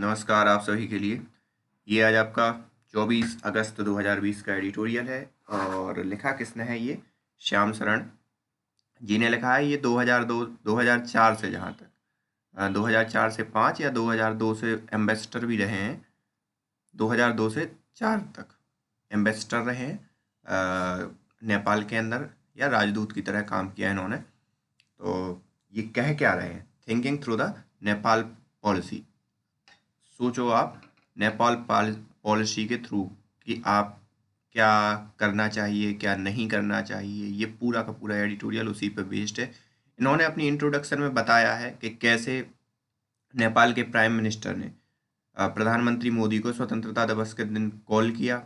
नमस्कार आप सभी के लिए। ये आज आपका 24 अगस्त 2020 का एडिटोरियल है और लिखा किसने है ये? श्याम शरण जी ने लिखा है। ये 2002 2004 से, जहाँ तक 2004 से 5 या 2002 से एम्बेसडर भी रहे हैं। 2002 से 4 तक एम्बेसडर रहे हैं नेपाल के अंदर, या राजदूत की तरह काम किया इन्होंने। तो ये कह क्या रहे हैं? Thinking through the Nepal policy. सोचो आप नेपाल पॉलिसी के थ्रू कि आप क्या करना चाहिए, क्या नहीं करना चाहिए। ये पूरा का पूरा एडिटोरियल उसी पे बेस्ड है। इन्होंने अपनी इंट्रोडक्शन में बताया है कि कैसे नेपाल के प्राइम मिनिस्टर ने प्रधानमंत्री मोदी को स्वतंत्रता दिवस के दिन कॉल किया।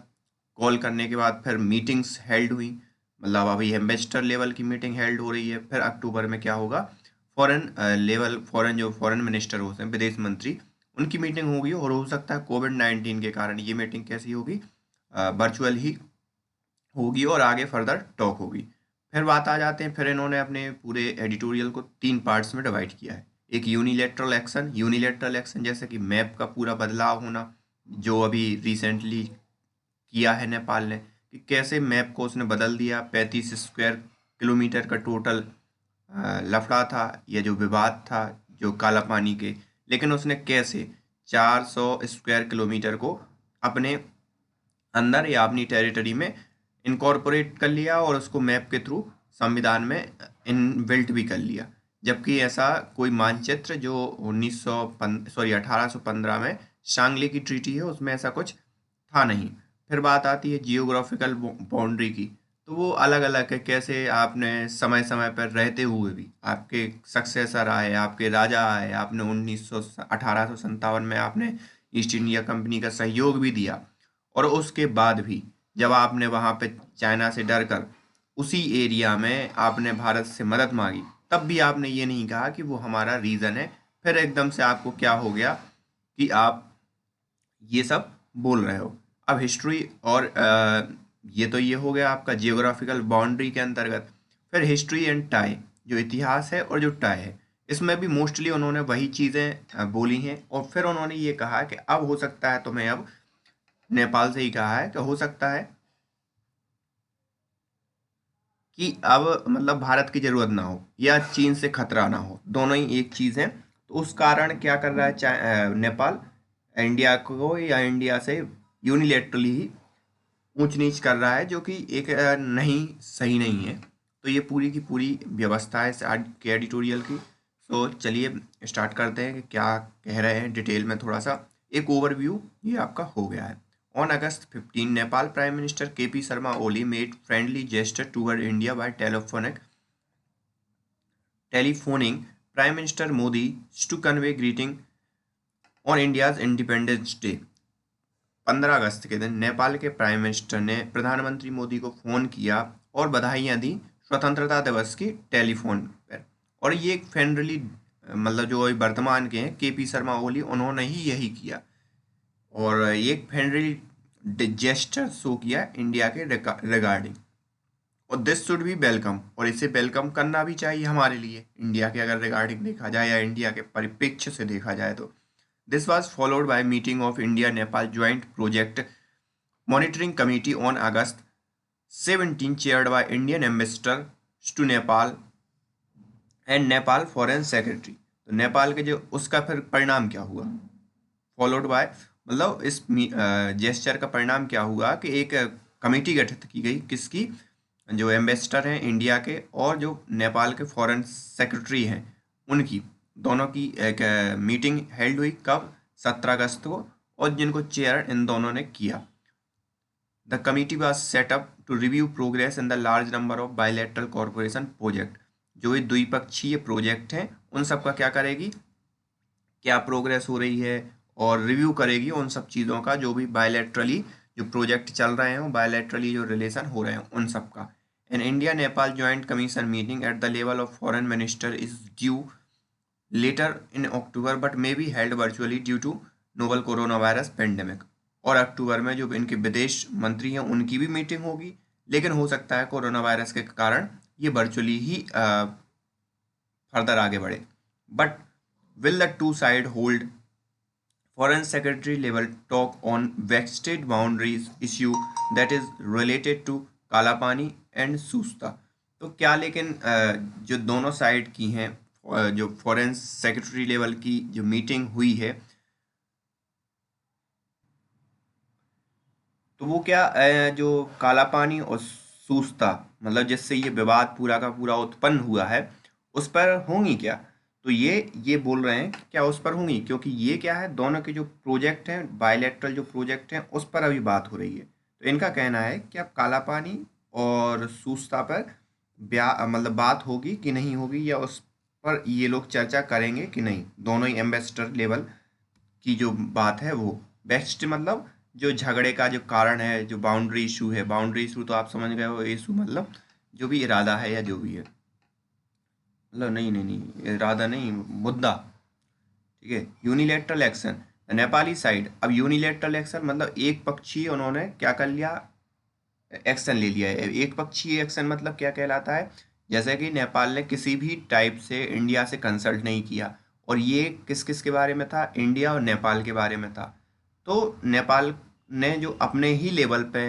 कॉल करने के बाद फिर मीटिंग्स हेल्ड हुई, मतलब अभी एम्बेसडर लेवल की मीटिंग हेल्ड हो रही है। फिर अक्टूबर में क्या होगा, फॉरेन मिनिस्टर होते हैं, विदेश मंत्री, उनकी मीटिंग होगी। और हो सकता है कोविड-19 के कारण ये मीटिंग कैसी होगी, वर्चुअल ही होगी और आगे फर्दर टॉक होगी। फिर बात आ जाते हैं, फिर इन्होंने अपने पूरे एडिटोरियल को 3 पार्ट्स में डिवाइड किया है। एक यूनिलेटरल एक्शन जैसे कि मैप का पूरा बदलाव होना, जो अभी रिसेंटली किया है नेपाल ने, कि कैसे मैप को उसने बदल दिया। 35 स्क्वायर किलोमीटर का टोटल लफड़ा था, या जो विवाद था जो काला पानी के, लेकिन उसने कैसे 400 स्क्वायर किलोमीटर को अपने अंदर या अपनी टेरिटरी में इनकॉर्पोरेट कर लिया और उसको मैप के थ्रू संविधान में इनबिल्ट भी कर लिया। जबकि ऐसा कोई मानचित्र जो 1815 में शांगली की ट्रीटी है उसमें ऐसा कुछ था नहीं। फिर बात आती है जियोग्राफिकल बाउंड्री की, तो वो अलग अलग है। कैसे आपने समय समय पर रहते हुए भी आपके सक्सेसर आए, आपके राजा आए, आपने 1857 में आपने ईस्ट इंडिया कंपनी का सहयोग भी दिया, और उसके बाद भी जब आपने वहाँ पे चाइना से डर कर उसी एरिया में आपने भारत से मदद मांगी, तब भी आपने ये नहीं कहा कि वो हमारा रीज़न है। फिर एकदम से आपको क्या हो गया कि आप ये सब बोल रहे हो। अब हिस्ट्री और ये तो ये हो गया आपका जियोग्राफिकल बाउंड्री के अंतर्गत। फिर हिस्ट्री एंड टाई, जो इतिहास है और जो टाई है, इसमें भी मोस्टली उन्होंने वही चीज़ें बोली हैं। और फिर उन्होंने ये कहा कि अब हो सकता है तुम्हें, अब नेपाल से ही कहा है कि हो सकता है कि अब मतलब भारत की ज़रूरत ना हो या चीन से खतरा ना हो, दोनों ही एक चीज़ है। तो उस कारण क्या कर रहा है नेपाल, इंडिया को या इंडिया से यूनिलेटरली ही ऊंच नीच कर रहा है, जो कि एक नहीं, सही नहीं है। तो ये पूरी की पूरी व्यवस्था है इस आज के एडिटोरियल की। तो चलिए स्टार्ट करते हैं कि क्या कह रहे हैं डिटेल में। थोड़ा सा एक ओवरव्यू ये आपका हो गया है। On August 15, Nepal Prime Minister KP Sharma Oli made friendly gesture toward India by telephoning Prime Minister Modi to convey greeting on India's Independence Day। 15 अगस्त के दिन नेपाल के प्राइम मिनिस्टर ने प्रधानमंत्री मोदी को फ़ोन किया और बधाइयाँ दी स्वतंत्रता दिवस की टेलीफोन पर। और ये एक फ्रेंडली, मतलब जो अभी वर्तमान के हैं केपी शर्मा ओली, उन्होंने ही यही किया। और ये एक फ्रेंडली जेस्चर शो किया इंडिया के रिगार्डिंग। और दिस शुड बी वेलकम, और इसे वेलकम करना भी चाहिए हमारे लिए, इंडिया के अगर रिगार्डिंग देखा जाए या इंडिया के परिप्रेक्ष्य से देखा जाए तो। This was followed by meeting of India Nepal joint project monitoring committee on August 17 chaired by Indian ambassador to Nepal and Nepal foreign secretary. तो नेपाल के जो उसका फिर परिणाम क्या हुआ, फॉलोड बाय, मतलब इस जेस्चर का परिणाम क्या हुआ कि एक कमेटी गठित की गई, किसकी? जो एम्बेसडर हैं इंडिया के और जो नेपाल के फॉरेन सेक्रेटरी हैं उनकी, दोनों की एक मीटिंग हेल्ड हुई। कब? 17 अगस्त को। और जिनको चेयर इन दोनों ने किया। The committee was set up to review progress in the large number of bilateral corporation project. जो ये द्विपक्षीय प्रोजेक्ट हैं उन सब का क्या करेगी, क्या प्रोग्रेस हो रही है, और रिव्यू करेगी उन सब चीज़ों का जो भी बायलैटरली जो प्रोजेक्ट चल रहे हैं, बायलैटरली जो रिलेशन हो रहे हैं उन सब का। An India Nepal joint commission meeting at the level of foreign minister is due later in October but may be held virtually due to novel corona virus pandemic. और अक्टूबर में जो इनके विदेश मंत्री हैं उनकी भी मीटिंग होगी, लेकिन हो सकता है कोरोना वायरस के कारण ये वर्चुअली ही फर्दर आगे बढ़े। But will the two side hold foreign secretary level talk on vested boundaries issue that is related to Kalapani and Susta. तो क्या लेकिन जो दोनों साइड की हैं, जो फॉरेन सेक्रेटरी लेवल की जो मीटिंग हुई है, तो वो क्या जो कालापानी और सूस्ता मतलब जिससे ये विवाद पूरा का पूरा उत्पन्न हुआ है, उस पर होंगी क्या? तो ये बोल रहे हैं कि क्या उस पर होंगी, क्योंकि ये क्या है, दोनों के जो प्रोजेक्ट हैं, बायलैटरल जो प्रोजेक्ट हैं, उस पर अभी बात हो रही है। तो इनका कहना है कि अब कालापानी और सूस्ता पर मतलब बात होगी कि नहीं होगी, या उस पर ये लोग चर्चा करेंगे कि नहीं। दोनों ही एम्बेसडर लेवल की जो बात है वो बेस्ट मतलब जो झगड़े का जो कारण है, जो बाउंड्री इशू है, बाउंड्री इशू तो आप समझ गए हो, इशू मतलब जो भी इरादा है या जो भी है, मतलब नहीं नहीं नहीं इरादा नहीं, मुद्दा। ठीक है, यूनिलेटरल एक्शन नेपाली साइड। अब यूनिलेटरल एक्शन मतलब एक पक्षीय उन्होंने क्या कर लिया, एक्शन ले लिया है। एक पक्षीय एक्शन मतलब क्या कहलाता है, जैसे कि नेपाल ने किसी भी टाइप से इंडिया से कंसल्ट नहीं किया, और ये किस किस के बारे में था, इंडिया और नेपाल के बारे में था। तो नेपाल ने जो अपने ही लेवल पे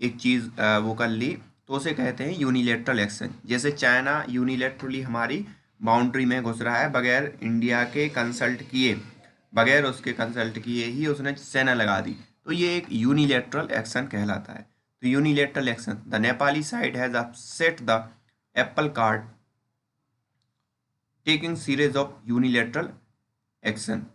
एक चीज़ वो कर ली, तो उसे कहते हैं यूनिलेटरल एक्शन। जैसे चाइना यूनिलेटरली हमारी बाउंड्री में घुस रहा है बगैर इंडिया के कंसल्ट किए, बगैर उसके कंसल्ट किए ही उसने सेना लगा दी, तो ये एक यूनिलेटरल एक्शन कहलाता है। तो unilateral action, the Nepali side has upset the Apple cart taking series of unilateral action.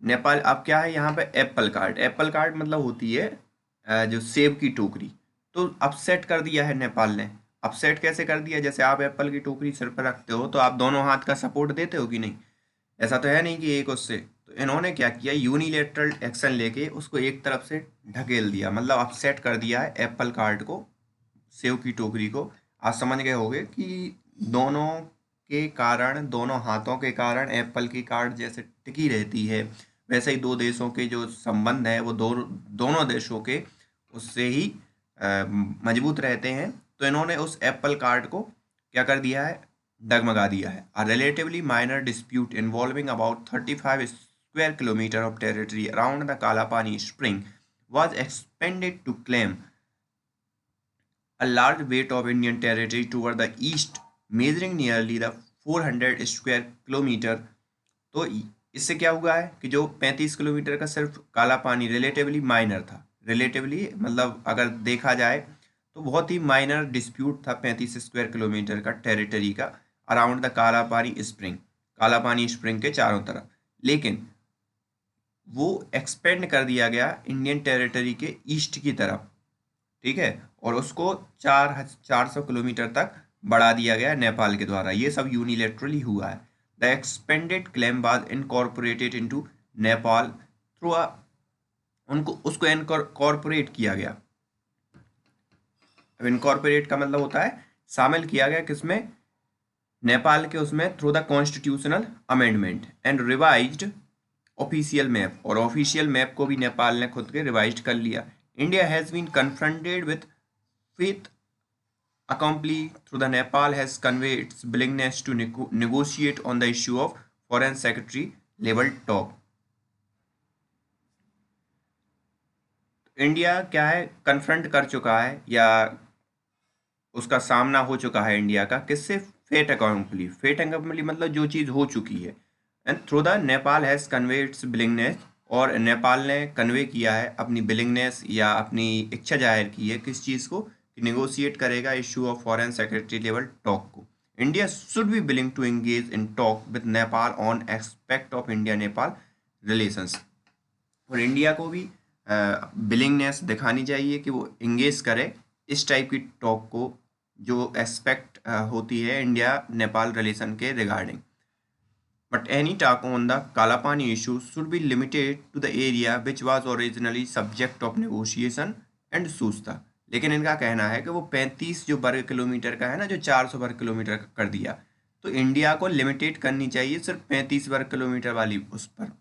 Nepal अब क्या है यहाँ पे, एप्पल कार्ट, एप्पल कार्ट मतलब होती है जो सेब की टोकरी। तो अपसेट कर दिया है नेपाल ने। अपसेट कैसे कर दिया, जैसे आप एप्पल की टोकरी सिर पर रखते हो तो आप दोनों हाथ का सपोर्ट देते हो कि नहीं, ऐसा तो है नहीं कि एक उससे। तो इन्होंने क्या किया, यूनिलेटरल एक्शन लेके उसको एक तरफ से ढकेल दिया, मतलब अपसेट कर दिया है एप्पल कार्ट को, सेव की टोकरी को। आप समझ गए होंगे कि दोनों के कारण, दोनों हाथों के कारण एप्पल की कार्ट जैसे टिकी रहती है, वैसे ही दो देशों के जो संबंध है वो दोनों देशों के उससे ही मजबूत रहते हैं। तो इन्होंने उस एप्पल कार्ट को क्या कर दिया है, डगमगा दिया है। A relatively minor dispute involving about 35 square kilometre of territory around the Kalapani spring was expanded to claim a large weight of Indian territory toward the east, measuring nearly the 400 square kilometer। तो इससे क्या हुआ है कि जो 35 kilometre का सिर्फ काला पानी रिलेटिवली माइनर था, रिलेटिवली मतलब अगर देखा जाए तो बहुत ही माइनर डिस्प्यूट था 35 स्क्वायर किलोमीटर का टेरिटरी का, अराउंड द काला पानी स्प्रिंग, काला पानी स्प्रिंग के चारों तरफ। लेकिन वो एक्सपेंड कर दिया गया इंडियन टेरिटरी के ईस्ट की तरफ, ठीक है, और उसको 400 किलोमीटर तक बढ़ा दिया गया नेपाल के द्वारा। ये सब यूनिलेटरली हुआ है। The expanded claim was incorporated into Nepal through उनको उसको इनकॉर्पोरेट किया गया। अब इनकॉर्पोरेट का मतलब होता है शामिल किया गया किसमें, नेपाल के उसमें, through the constitutional amendment and revised official map, और ऑफिशियल मैप को भी नेपाल ने खुद के रिवाइज कर लिया। India has been confronted with faith accomplished through the Nepal has conveyed its willingness to negotiate on the issue of foreign secretary level talk। India क्या है, कन्फ्रंट कर चुका है या उसका सामना हो चुका है इंडिया का, किससे, फेट अकॉम्पली, फेट अकॉम्पली मतलब जो चीज़ हो चुकी है। And through the Nepal has convey its willingness, और नेपाल ने कन्वे किया है अपनी बिलिंगनेस या अपनी इच्छा जाहिर की है किस चीज़ को, कि निगोशिएट करेगा issue of foreign secretary level talk को। India should be willing to engage in talk with Nepal on aspect of India Nepal relations. और इंडिया को भी बिलिंगनेस दिखानी चाहिए कि वो इंगेज करे इस टाइप की टॉक को, जो एस्पेक्ट होती है इंडिया नेपाल रिलेशन के regarding. But any talk on the Kalapani issue should be limited to the area which was originally subject of negotiation and Susta. लेकिन इनका कहना है कि वो 35 जो वर्ग किलोमीटर का है ना, जो 400 वर्ग किलोमीटर का कर दिया, तो इंडिया को लिमिटेड करनी चाहिए सिर्फ 35 वर्ग किलोमीटर वाली उस पर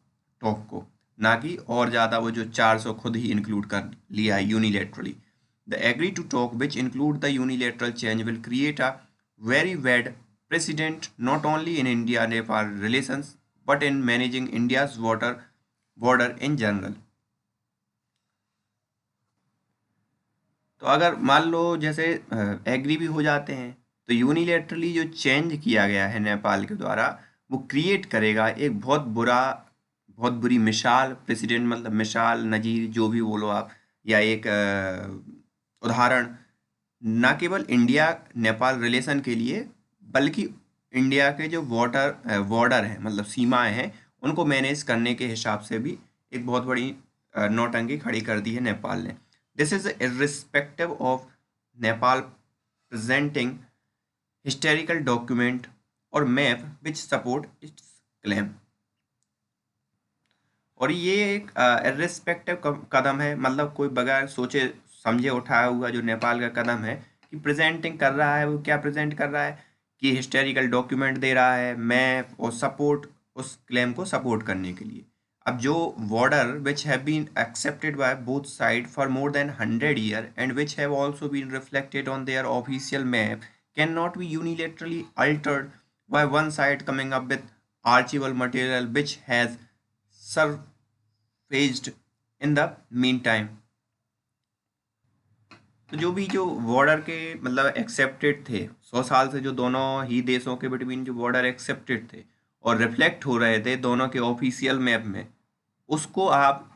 टॉक को, ना कि और ज़्यादा वो जो 400 खुद ही इंक्लूड कर लिया है unilaterally. The agree to talk, which include the unilateral change, will create a very bad precedent not only in India-Nepal relations but in managing India's border in general. तो अगर मान लो जैसे एग्री भी हो जाते हैं तो यूनिलेटरली जो चेंज किया गया है नेपाल के द्वारा वो क्रिएट करेगा एक बहुत बुरी मिसाल, प्रेसिडेंट मतलब मिसाल, नज़ीर, जो भी बोलो आप, या एक उदाहरण, ना केवल इंडिया नेपाल रिलेशन के लिए बल्कि इंडिया के जो बॉर्डर हैं मतलब सीमाएं हैं उनको मैनेज करने के हिसाब से भी एक बहुत बड़ी नौटंकी खड़ी कर दी है नेपाल ने। This is irrespective of Nepal presenting historical document और map which support its claim। और ये एक irrespective कदम है, मतलब कोई बगैर सोचे समझे उठाया हुआ जो नेपाल का कदम है कि प्रेजेंटिंग कर रहा है। वो क्या प्रेजेंट कर रहा है कि हिस्टोरिकल डॉक्यूमेंट दे रहा है, मैप और सपोर्ट, उस क्लेम को सपोर्ट करने के लिए। अब जो border which have been accepted by both sides for more than 100 years and which have also been reflected on their official map cannot be unilaterally altered by one side coming up with archival material which has surfaced in the meantime। तो जो border के मतलब accepted थे 100 साल से, जो दोनों ही देशों के बिटवीन जो बॉर्डर एक्सेप्टेड थे और रिफ्लेक्ट हो रहे थे दोनों के ऑफिशियल मैप में, उसको आप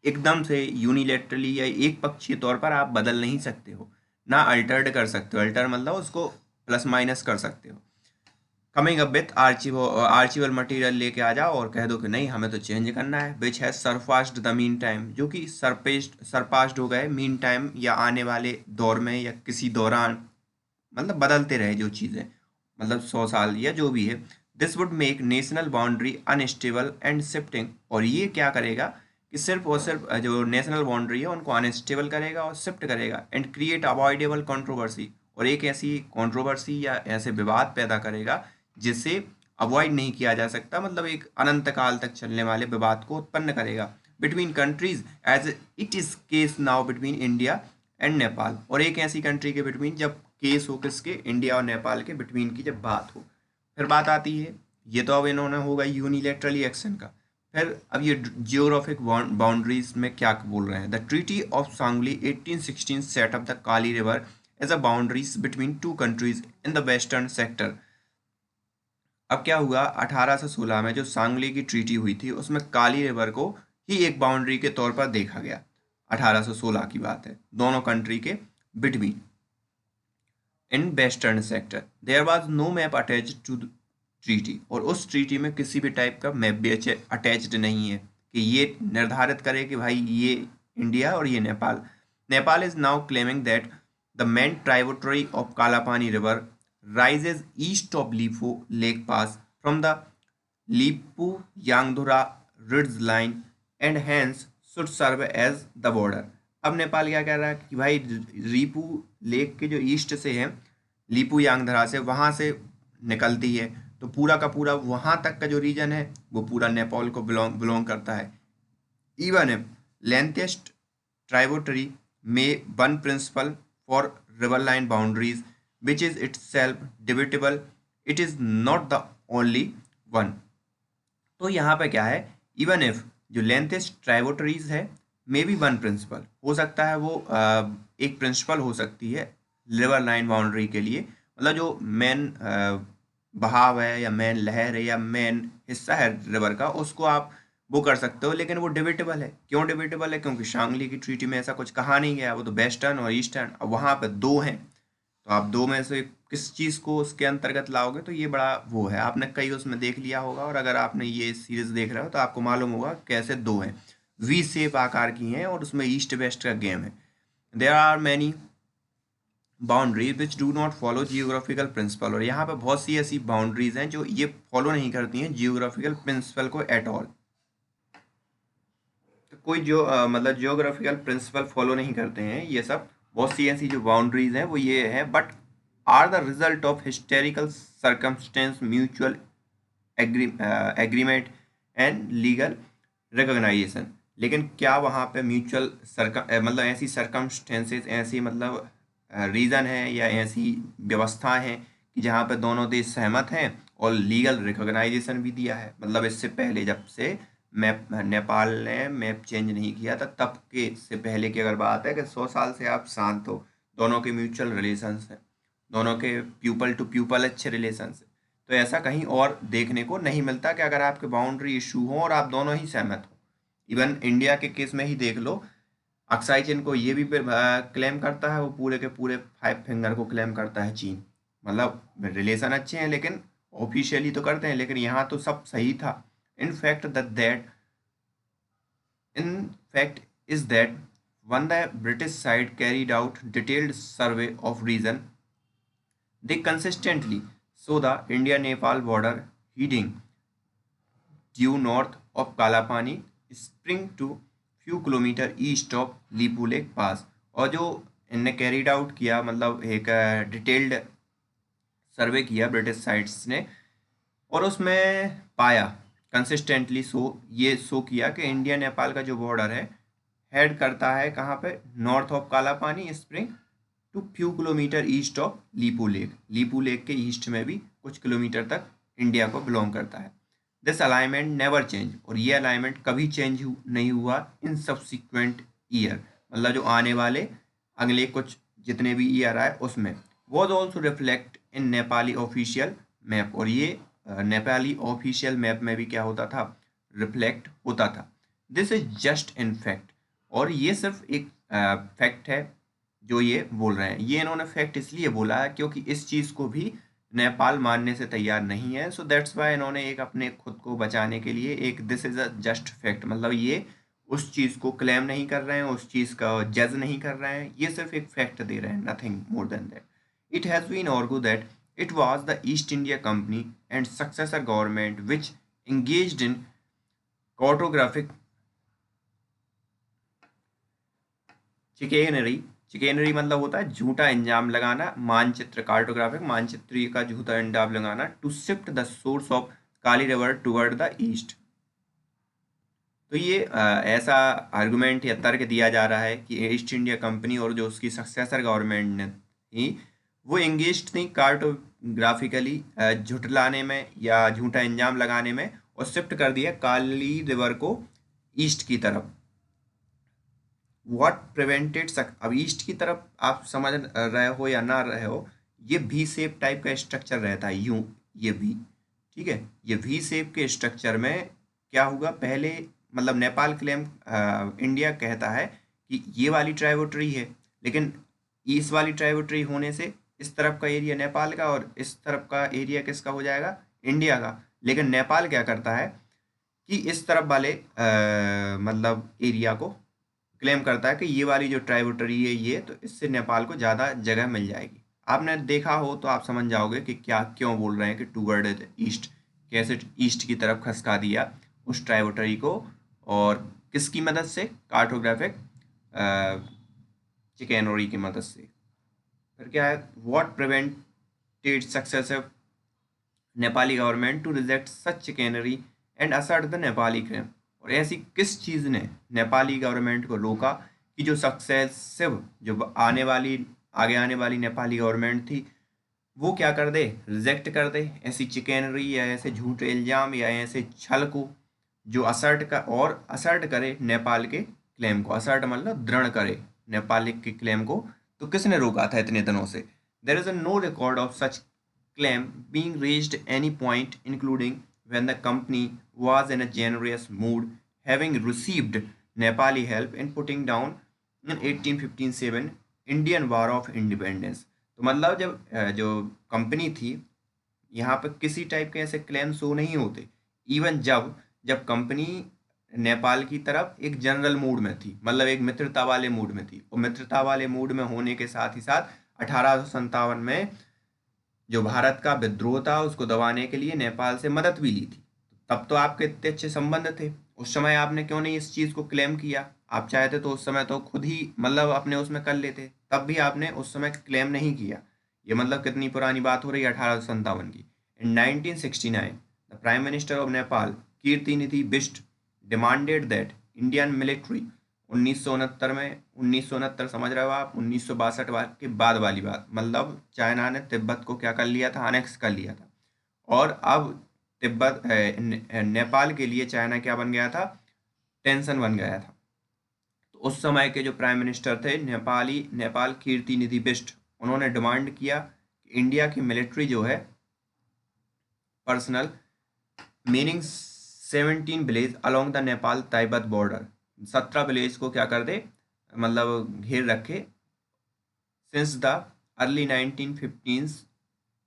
एकदम से यूनिलेटरली या एक पक्षीय तौर पर आप बदल नहीं सकते हो, ना अल्टर्ड कर सकते हो। अल्टर मतलब उसको प्लस माइनस कर सकते हो। Coming up with archival material लेके आ जाओ और कह दो कि नहीं हमें तो चेंज करना है, which has surpassed the mean time, जो कि सरपास्ड हो गए मीन टाइम या आने वाले दौर में या किसी दौरान, मतलब बदलते रहे जो चीज़ें, मतलब 100 साल या जो भी है। This would make national boundary unstable and shifting, और ये क्या करेगा कि सिर्फ और सिर्फ जो नेशनल बाउंड्री है उनको अनस्टेबल करेगा और शिफ्ट करेगा, एंड क्रिएट अवॉइडेबल कंट्रोवर्सी, और एक ऐसी कंट्रोवर्सी या ऐसे विवाद पैदा करेगा जिसे अवॉइड नहीं किया जा सकता, मतलब एक अनंत काल तक चलने वाले विवाद को उत्पन्न करेगा between countries as it is case now between India and Nepal. और एक ऐसी कंट्री के बिटवीन जब केस हो किसके, इंडिया और नेपाल के बिटवीन की जब बात हो। फिर बात आती है, ये तो अब इन्होंने होगा यूनिलेटरली एक्शन का। फिर अब ये जियोग्राफिक बाउंड्रीज में क्या बोल रहे हैं। The treaty of Sangli 1816 set up the Kali river as a boundaries between two countries in the western sector. अब क्या हुआ, 1816 में जो सांगली की ट्रीटी हुई थी उसमें काली रिवर को ही एक बाउंड्री के तौर पर देखा गया। 1816 की बात है, दोनों कंट्री के between in western sector. There was no map attached to treaty, और उस ट्रीटी में किसी भी टाइप का मैप भी अटैच्ड नहीं है कि ये निर्धारित करे कि भाई ये इंडिया और ये Nepal. Nepal is now claiming that the main tributary of Kalapani river rises east of Lipo Lake Pass from the Lipu-Yangdhura ridge line and hence should serve as the border। अब नेपाल क्या कह रहा है कि भाई रीपू लेक के जो ईस्ट से है, लीपू यांगधरा से, वहाँ से निकलती है, तो पूरा का पूरा वहाँ तक का जो रीजन है वो पूरा नेपाल को बिलोंग करता है। इवन इफ लेंथेस्ट ट्राइब्यूटरी में one principle for river line boundaries which is itself debatable, it is not the only one। तो यहाँ पे क्या है, इवन इफ जो लेंथेस्ट ट्राइब्यूटरीज है मे बी वन प्रिंसिपल, हो सकता है वो एक प्रिंसिपल हो सकती है रिवर लाइन बाउंड्री के लिए, मतलब जो मेन बहाव है या मेन लहर है या मेन हिस्सा है रिवर का, उसको आप वो कर सकते हो, लेकिन वो डिबेटेबल है। क्यों डिबेटेबल है, क्योंकि सांगली की ट्रीटी में ऐसा कुछ कहा नहीं गया, वो तो वेस्टर्न और ईस्टर्न, अब वहाँ पे दो हैं, तो आप दो में से किस चीज़ को उसके अंतर्गत लाओगे, तो ये बड़ा वो है। आपने कई उसमें देख लिया होगा, और अगर आपने ये सीरीज देख रहे हो तो आपको मालूम होगा कैसे दो हैं, वी शेप आकार की हैं और उसमें ईस्ट वेस्ट का गेम है। There are many boundaries which do not follow geographical principle, और यहाँ पे बहुत सी ऐसी बाउंड्रीज हैं जो ये फॉलो नहीं करती हैं जियोग्राफिकल प्रिंसिपल को एट ऑल। तो कोई जो मतलब जियोग्राफिकल प्रिंसिपल फॉलो नहीं करते हैं ये सब, बहुत सी ऐसी जो बाउंड्रीज हैं वो ये है, but are the result of historical circumstance, mutual agreement and legal recognisation. लेकिन क्या वहाँ पे म्यूचुअल मतलब ऐसी सर्कमस्टेंसेस, ऐसी मतलब रीज़न है या ऐसी व्यवस्था है कि जहाँ पे दोनों देश सहमत हैं और लीगल रिकॉग्नाइजेशन भी दिया है। मतलब इससे पहले जब से मैप नेपाल ने मैप चेंज नहीं किया था तब के से पहले की अगर बात है कि 100 साल से आप शांत हो, दोनों के म्यूचुअल रिलेशंस हैं, दोनों के प्यूपल टू प्यूपल अच्छे रिलेशंस हैं। तो ऐसा कहीं और देखने को नहीं मिलता कि अगर आपके बाउंड्री इशू हो और आप दोनों ही सहमत हो। इवन इंडिया के केस में ही देख लो, अक्साई चीन को ये भी क्लेम करता है, वो पूरे के पूरे 5 फिंगर को क्लेम करता है चीन। मतलब रिलेशन अच्छे हैं लेकिन ऑफिशियली तो करते हैं, लेकिन यहाँ तो सब सही था। In fact that in fact is that when the British side carried out detailed survey of region, they consistently saw the India-Nepal border heading due north of Kalapani spring to few kilometer east of Lipulekh pass. और जो इनने carried out किया, मतलब एक detailed सर्वे किया British sites ने, और उसमें पाया कंसिस्टेंटली ये शो किया कि इंडिया नेपाल का जो बॉर्डर है हेड करता है कहाँ पे, north of Kalapani spring to few kilometre east of Lipulekh. Lipulekh के ईस्ट में भी कुछ किलोमीटर तक इंडिया को बिलोंग करता है। दिस अलाइनमेंट नेवर चेंज, और ये अलाइनमेंट कभी चेंज नहीं हुआ इन सब्सिक्वेंट ईयर, मतलब जो आने वाले अगले कुछ जितने भी ईयर आए उसमें। Was also reflect in Nepali official map, और ये नेपाली ऑफिशियल मैप में भी क्या होता था, रिफ्लेक्ट होता था। This is just in fact, और ये सिर्फ एक फैक्ट है जो ये बोल रहे हैं। ये इन्होंने फैक्ट इसलिए बोला है क्योंकि इस चीज़ को भी नेपाल मानने से तैयार नहीं है। सो दैट्स वाई इन्होंने एक अपने खुद को बचाने के लिए एक this is a just fact, मतलब ये उस चीज़ को क्लेम नहीं कर रहे हैं, उस चीज़ का जज नहीं कर रहे हैं, ये सिर्फ एक फैक्ट दे रहे हैं, nothing more than that. It has been argued that it was the East India Company and successor government which engaged in cartographic chicanery। चिकेनरी मतलब होता है झूठा इंजाम लगाना, मानचित्र कार्टोग्राफिक मानचित्र का झूठा इंजाम लगाना, to shift the source of Kali river toward the east. तो ये ऐसा आर्गुमेंट या तर्क दिया जा रहा है कि ईस्ट इंडिया कंपनी और जो उसकी सक्सेसर गवर्नमेंट ने थी वो एंगेज थी कार्टोग्राफिकली झुटलाने में या झूठा इंजाम लगाने में, और शिफ्ट कर दिया काली रिवर को ईस्ट की तरफ। व्हाट प्रिवेंटेड अब ईस्ट की तरफ आप समझ रहे हो या ना रहे हो, ये वी शेप टाइप का स्ट्रक्चर रहता है, यूं ये वी, ठीक है। ये वी शेप के स्ट्रक्चर में क्या होगा, पहले मतलब नेपाल क्लेम इंडिया कहता है कि ये वाली ट्राइबोटरी है, लेकिन इस वाली ट्राइबोटरी होने से इस तरफ का एरिया नेपाल का और इस तरफ का एरिया किसका हो जाएगा, इंडिया का। लेकिन नेपाल क्या करता है कि इस तरफ वाले मतलब एरिया को क्लेम करता है कि ये वाली जो ट्राइबोटरी है ये, तो इससे नेपाल को ज़्यादा जगह मिल जाएगी। आपने देखा हो तो आप समझ जाओगे कि क्या क्यों बोल रहे हैं कि टूवर्ड ईस्ट, कैसे ईस्ट की तरफ खसका दिया उस ट्राइबोटरी को, और किसकी मदद से, कार्टोग्राफिक चिकेनरी की मदद से। फिर क्या है, what prevented successive Nepali government to reject such chicanery and assert the Nepali claim. और ऐसी किस चीज़ ने नेपाली गवर्नमेंट को रोका कि जो सक्सेसिव जो आगे आने वाली नेपाली गवर्नमेंट थी वो क्या कर दे, रिजेक्ट कर दे ऐसी चिकेनरी या ऐसे झूठे इल्ज़ाम या ऐसे छल को, जो असर्ट करे नेपाल के क्लेम को। असर्ट मतलब दृढ़ करे नेपाल के क्लेम को। तो किसने रोका था इतने दिनों से? There is no record of such claim being raised any point including when the company was in a generous mood, having received Nepali help in putting down in 1857 Indian War of Independence। तो मतलब जब जो company थी यहाँ पर किसी type के ऐसे क्लेम शो नहीं होते, इवन जब कंपनी नेपाल की तरफ एक जनरल मूड में थी, मतलब एक मित्रता वाले मूड में थी, और मित्रता वाले मूड में होने के साथ ही साथ 1857 में जो भारत का विद्रोह था उसको दबाने के लिए नेपाल से मदद भी ली थी। तब तो आपके इतने अच्छे संबंध थे, उस समय आपने क्यों नहीं इस चीज़ को क्लेम किया? आप चाहते तो उस समय तो खुद ही मतलब अपने उसमें कर लेते, तब भी आपने उस समय क्लेम नहीं किया। ये मतलब कितनी पुरानी बात हो रही है, 1857 की। In 1969 the prime minister of Nepal Kirtinidhi Bista demanded that Indian military 1969 में, 1969 समझ रहे हो आप, 1962 के बाद वाली बात, मतलब चाइना ने तिब्बत को क्या कर लिया था, अनेक्स कर लिया था। और अब तिब्बत नेपाल के लिए चाइना क्या बन गया था, टेंशन बन गया था। तो उस समय के जो प्राइम मिनिस्टर थे नेपाल कीर्ति निधि बिष्ट, उन्होंने डिमांड किया कि इंडिया की मिलिट्री जो है personnel meaning 17 village along the Nepal Tibet border, 17 village को क्या कर दे, मतलब घेर रखे। Since the early 1915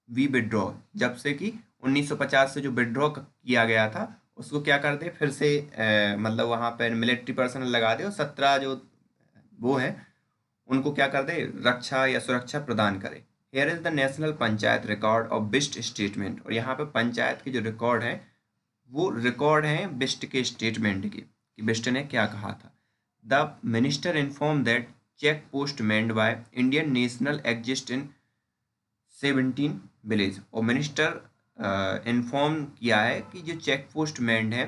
we withdraw, जब से कि 1950 से जो विड्रॉ किया गया था उसको क्या कर दे, फिर से मतलब वहाँ पर मिलिट्री पर्सनल लगा दे और 17 जो वो है उनको क्या कर दे, रक्षा या सुरक्षा प्रदान करे। Here is the national panchayat record of Bist statement, और यहाँ पे पंचायत के जो रिकॉर्ड है वो रिकॉर्ड हैं बिस्ट के स्टेटमेंट की कि बिस्ट ने क्या कहा था। The minister inform that check post manned by Indian national exist in 17 village, और मिनिस्टर इन्फॉर्म किया है कि जो चेक पोस्ट मैंड है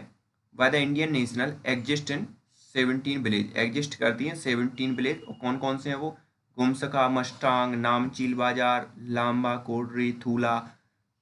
by the Indian national exist in 17 village, exist करती हैं 17 विलेज। और कौन कौन से हैं वो, गुमसका, मस्टांग, नामचील बाजार, लाम्बा, कोडरी, थूला,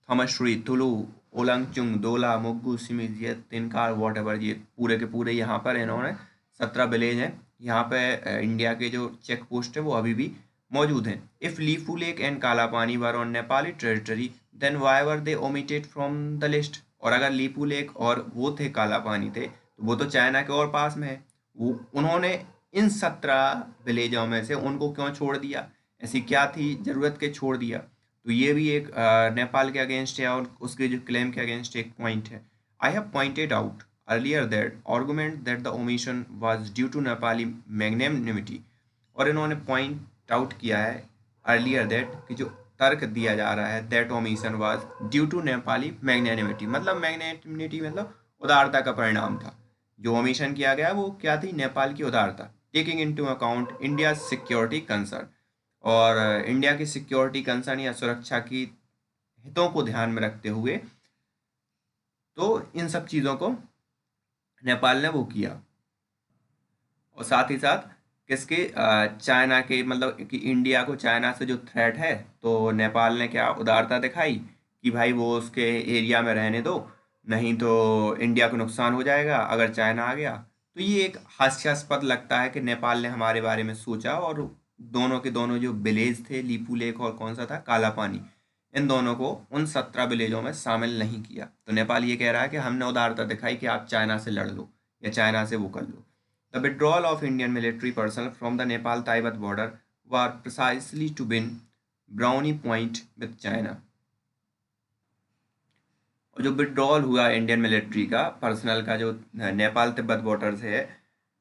थमश्री, तुलू, ओलंगचुंग, दोला, मुग्गू, सिमिज, ये तिनकार, वॉट एवर, ये पूरे के पूरे यहाँ पर इन्होंने 17 विलेज हैं। यहाँ पे इंडिया के जो चेक पोस्ट है वो अभी भी मौजूद हैं। If लीफू lake and Kala Pani were on Nepali territory then why were they omitted from the list, और अगर लीपू लेक और वो थे काला पानी थे तो वो तो चाइना के और पास में है, वो उन्होंने इन 17 विलेजों में से उनको क्यों छोड़ दिया, ऐसी क्या थी ज़रूरत के छोड़ दिया। तो ये भी एक नेपाल के अगेंस्ट है और उसके जो क्लेम के अगेंस्ट एक पॉइंट है। I have pointed out earlier that argument that the omission was due to Nepali magnanimity, और इन्होंने पॉइंट आउट किया है अर्लियर दैट कि जो तर्क दिया जा रहा है that omission was due to Nepali magnanimity, मतलब मैग्नेनिमिटी मतलब उदारता का परिणाम था। जो ओमिशन किया गया वो क्या थी, नेपाल की उदारता, taking into account India security concern, और इंडिया की सिक्योरिटी कंसर्न या सुरक्षा की हितों को ध्यान में रखते हुए तो इन सब चीज़ों को नेपाल ने वो किया। और साथ ही साथ किसके, चाइना के, मतलब कि इंडिया को चाइना से जो थ्रेट है तो नेपाल ने क्या उदारता दिखाई कि भाई वो उसके एरिया में रहने दो, नहीं तो इंडिया को नुकसान हो जाएगा अगर चाइना आ गया। तो ये एक हास्यास्पद लगता है कि नेपाल ने हमारे बारे में सोचा और दोनों के दोनों जो विलेज थे, लीपू लेक और कौन सा था, काला पानी, इन दोनों को उन 17 विलेजों में शामिल नहीं किया। तो नेपाल ये कह रहा है कि हमने उदारता दिखाई कि आप चाइना से लड़ लो या चाइना से वो कर लो। The withdrawal of Indian military personnel from the Nepal-Tibet border were precisely to win Brownie Point with China. और जो विड्रॉल हुआ इंडियन मिलिट्री का पर्सनल का जो नेपाल तिब्बत बॉर्डर से है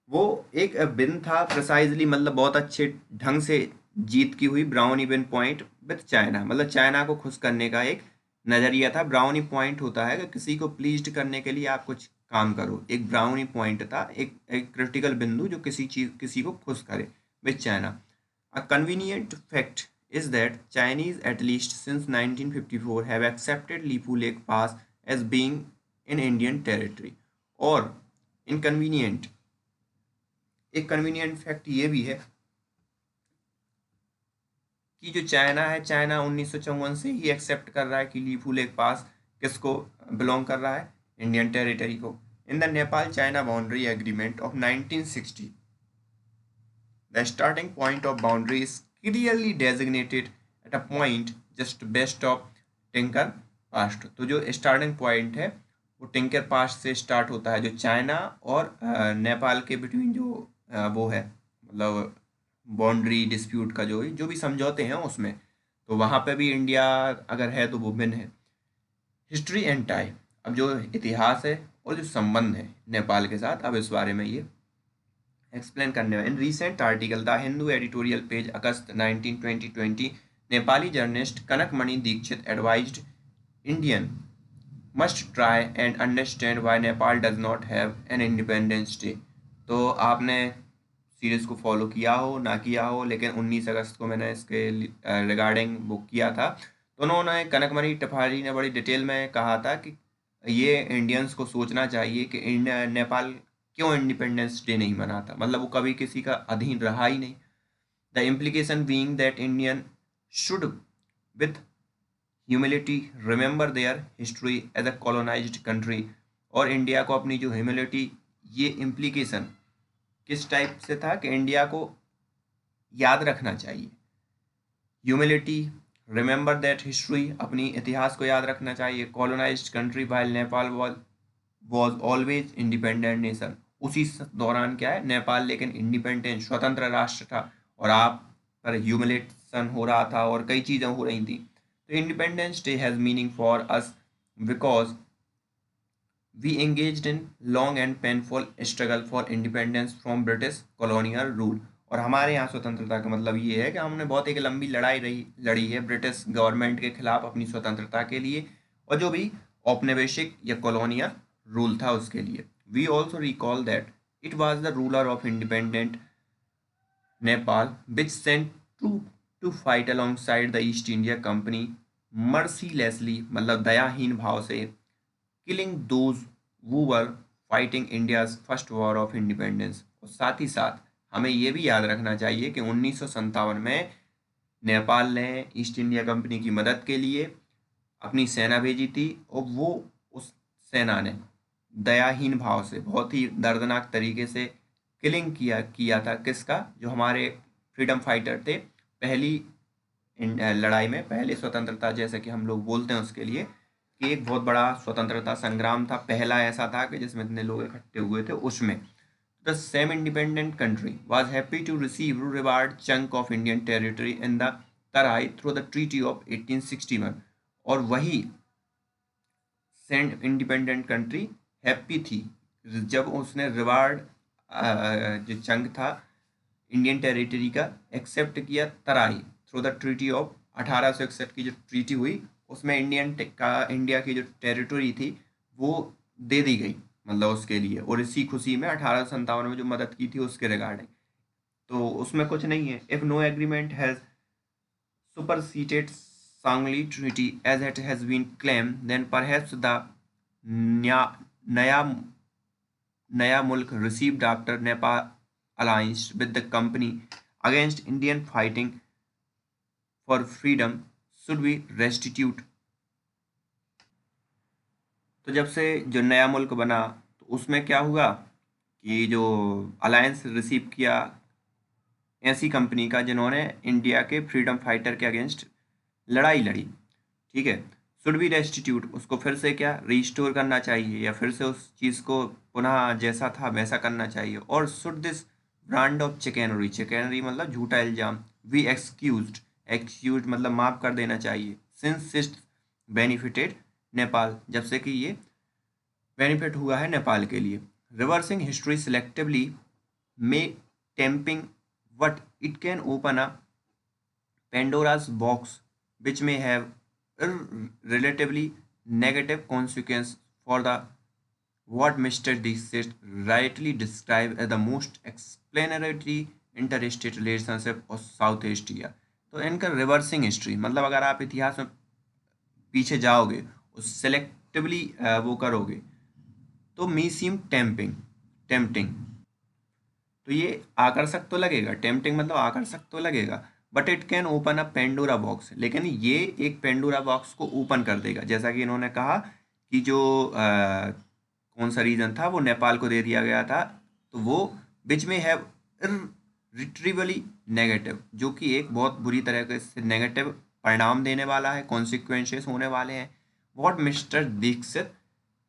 वो एक विन था प्रिसाइजली, मतलब बहुत अच्छे ढंग से जीत की हुई brownie win point with China, मतलब चाइना को खुश करने का एक नज़रिया था। ब्राउनी पॉइंट होता है कि किसी को प्लीज करने के लिए आप कुछ काम करो, एक ब्राउनी पॉइंट था, एक क्रिटिकल बिंदु जो किसी को खुश करे with China. A convenient fact is that Chinese, at least since 1954, have accepted Lipu Lake Pass as being in Indian territory. और इनकन्वीनियंट, एक कन्वीनियंट फैक्ट ये भी है कि जो चाइना है, चाइना 1954 से ही एक्सेप्ट कर रहा है कि लीपू लेक पास किसको बिलोंग कर रहा है, इंडियन टेरिटरी को। In the Nepal China boundary agreement of 1960 the starting point of boundary is clearly designated at a point just west of tinker past. तो जो स्टार्टिंग पॉइंट है वो टिंकर पास्ट से स्टार्ट होता है, जो चाइना और नेपाल के बिटवीन जो वो है, मतलब बाउंड्री डिस्प्यूट का जो भी समझौते हैं उसमें, तो वहाँ पे भी इंडिया अगर है तो वो बिन है। हिस्ट्री एंड टाई, अब जो इतिहास है और जो संबंध है नेपाल के साथ, अब इस बारे में ये एक्सप्लेन करने में। In recent article the Hindu editorial page August 19 2020 Nepali journalist Kanak Mani Dixit advised Indian must try and understand why Nepal does not have an independence day. तो आपने सीरीज को फॉलो किया हो ना किया हो, लेकिन 19 अगस्त को मैंने इसके रिगार्डिंग बुक किया था, तो उन्होंने कनकमणि त्रिपाठी ने बड़ी डिटेल में कहा था कि ये इंडियंस को सोचना चाहिए कि नेपाल क्यों इंडिपेंडेंस डे नहीं मनाता, मतलब वो कभी किसी का अधीन रहा ही नहीं। The implication being that Indian should with humility, remember their history as a colonised country. और इंडिया को अपनी जो ह्यूमिलिटी, ये इम्प्लीकेशन किस टाइप से था कि इंडिया को याद रखना चाहिए। ह्यूमिलिटी, रिमेंबर दैट हिस्ट्री, अपनी इतिहास को याद रखना चाहिए। Colonised country while Nepal was always independent nation. उसी दौरान क्या है, नेपाल लेकिन इंडिपेंडेंट स्वतंत्र राष्ट्र था और आप पर ह्यूमिलेशन हो रहा था और कई चीज़ें हो रही थी। तो independence day has meaning for us because we engaged in long and painful struggle for independence from British colonial rule. और हमारे यहाँ स्वतंत्रता का मतलब ये है कि हमने बहुत एक लंबी लड़ी है ब्रिटिश गवर्नमेंट के खिलाफ अपनी स्वतंत्रता के लिए, और जो भी औपनिवेशिक या कॉलोनियल रूल था उसके लिए। We also recall that it was the ruler of independent Nepal which sent troop to fight alongside the East India Company mercilessly, मतलब दयाहीन भाव से, killing those who were fighting India's first war of independence। और साथ ही साथ हमें ये भी याद रखना चाहिए कि 1957 में नेपाल ने ईस्ट इंडिया कंपनी की मदद के लिए अपनी सेना भेजी थी, और वो उस सेना ने दयाहीन भाव से बहुत ही दर्दनाक तरीके से किलिंग किया था किसका, जो हमारे फ्रीडम फाइटर थे पहली लड़ाई में, पहले स्वतंत्रता जैसे कि हम लोग बोलते हैं उसके लिए, कि एक बहुत बड़ा स्वतंत्रता संग्राम था, पहला ऐसा था कि जिसमें इतने लोग इकट्ठे हुए थे। उसमें the same independent country was happy to receive reward chunk of Indian territory in the Terai through the treaty of 1861। और वही सेंट इंडिपेंडेंट कंट्री हैप्पी थी जब उसने रिवार्ड जो चंक था इंडियन टेरिटरी का एक्सेप्ट किया तराई थ्रू द ट्रीटी ऑफ 1861 की जो ट्रीटी हुई, उसमें इंडिया की जो टेरिटरी थी वो दे दी गई, मतलब उसके लिए। और इसी खुशी में 1857 में जो मदद की थी उसके रिगार्डिंग, तो उसमें कुछ नहीं है। If no agreement has superseded Sangli Treaty as it has been claimed, then perhaps the Naya Naya Mulk received after Nepal alliance with the company against Indian fighting for freedom should be restitute। तो जब से जो नया मुल्क बना तो उसमें क्या हुआ कि जो अलायंस रिसीव किया ऐसी कंपनी का जिन्होंने इंडिया के फ्रीडम फाइटर के अगेंस्ट लड़ाई लड़ी, ठीक है, शुड बी रेस्टिट्यूट, उसको फिर से क्या रिस्टोर करना चाहिए या फिर से उस चीज़ को पुनः जैसा था वैसा करना चाहिए। और शुड दिस ब्रांड ऑफ चिकनरी, चिकनरी मतलब झूठा इल्जाम, वी एक्सक्यूज मतलब माफ़ कर देना चाहिए, सिंस बेनिफिटेड नेपाल, जब से कि ये बेनिफिट हुआ है नेपाल के लिए। Reversing history selectively may tamping what it can open a Pandora's box which may have relatively negative consequence for the what Mr. Dixit rightly described as the most explanatory interstate relationship of South Asia। तो इनका reversing history मतलब अगर आप इतिहास में पीछे जाओगे उस सेलेक्टिवली वो करोगे तो मी सीम टेम्पटिंग, तो ये आकर्षक तो लगेगा, टेम्पटिंग मतलब आकर्षक तो लगेगा, but it can open a Pandora box, लेकिन ये एक पेंडोरा बॉक्स को ओपन कर देगा। जैसा कि इन्होंने कहा कि जो कौन सा रीजन था वो नेपाल को दे दिया गया था, तो वो विच में हैव रिट्रीवली नेगेटिव, जो कि एक बहुत बुरी तरह से नेगेटिव परिणाम देने वाला है, कॉन्सिक्वेंसेस होने वाले हैं। What mister Dixit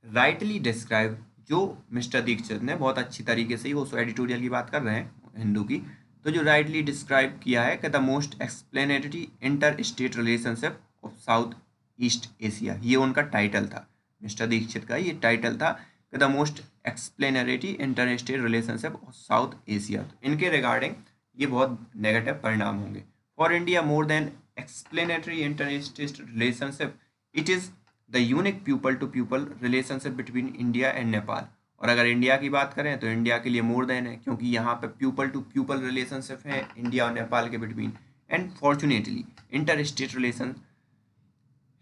rightly describe, जो मिस्टर दीक्षित ने बहुत अच्छी तरीके से ही, वो एडिटोरियल की बात कर रहे हैं हिंदू की, तो जो राइटली डिस्क्राइब किया है कि the most explanatory inter state relationship of south east Asia, ये उनका टाइटल था, मिस्टर दीक्षित का ये टाइटल था कि the most explanatory inter state relationship of South Asia. तो इनके रिगार्डिंग ये बहुत नेगेटिव परिणाम होंगे। For India more than explanatory inter state relationship, it is the unique people to people relationship between India and Nepal. और अगर इंडिया की बात करें तो इंडिया के लिए मोर देन है, क्योंकि यहाँ पे पीपल टू पीपल रिलेशनशिप है इंडिया और नेपाल के बिटवीन। And fortunately inter state relation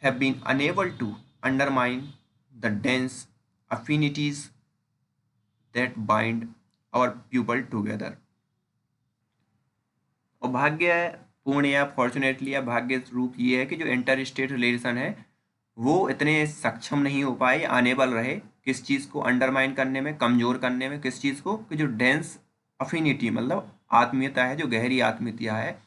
have been unable to undermine the dense affinities that bind our people together। और भाग्य पूर्ण या फॉर्चुनेटली या भाग्य रूप ये है कि जो इंटर स्टेट रिलेशन है वो इतने सक्षम नहीं हो पाए, अनेबल रहे किस चीज़ को अंडरमाइन करने में, कमज़ोर करने में, किस चीज़ को, कि जो डेंस अफिनिटी मतलब आत्मीयता है, जो गहरी आत्मीयता है,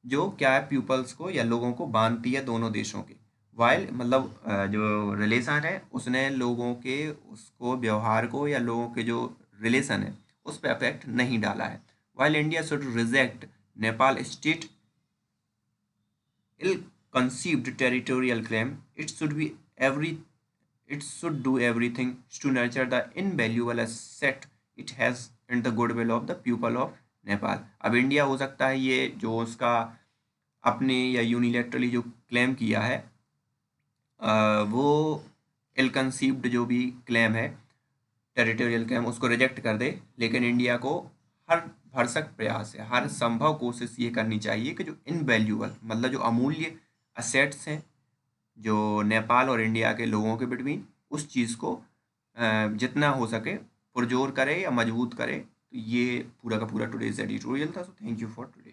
जो क्या है पीपल्स को या लोगों को बांधती है दोनों देशों के। वाइल मतलब जो रिलेशन है उसने लोगों के उसको व्यवहार को या लोगों के जो रिलेशन है उस पर अफेक्ट नहीं डाला है। While India should reject Nepal state ill conceived territorial claim, every it should do everything to nurture the invaluable asset it has and the goodwill of the people of Nepal. अब इंडिया हो सकता है ये जो उसका अपने या यूनिलैटरली जो क्लेम किया है वो इल कंसीव्ड जो भी क्लेम है टेरिटोरियल क्लेम उसको रिजेक्ट कर दे, लेकिन इंडिया को हर भरसक प्रयास है, हर संभव कोशिश ये करनी चाहिए कि जो इनवैल्यूएबल मतलब जो अमूल्य असेट्स हैं जो नेपाल और इंडिया के लोगों के बिटवीन, उस चीज़ को जितना हो सके पुरजोर करे या मजबूत करे। तो ये पूरा का पूरा टुडेज एडिटोरियल था। So thank you for today.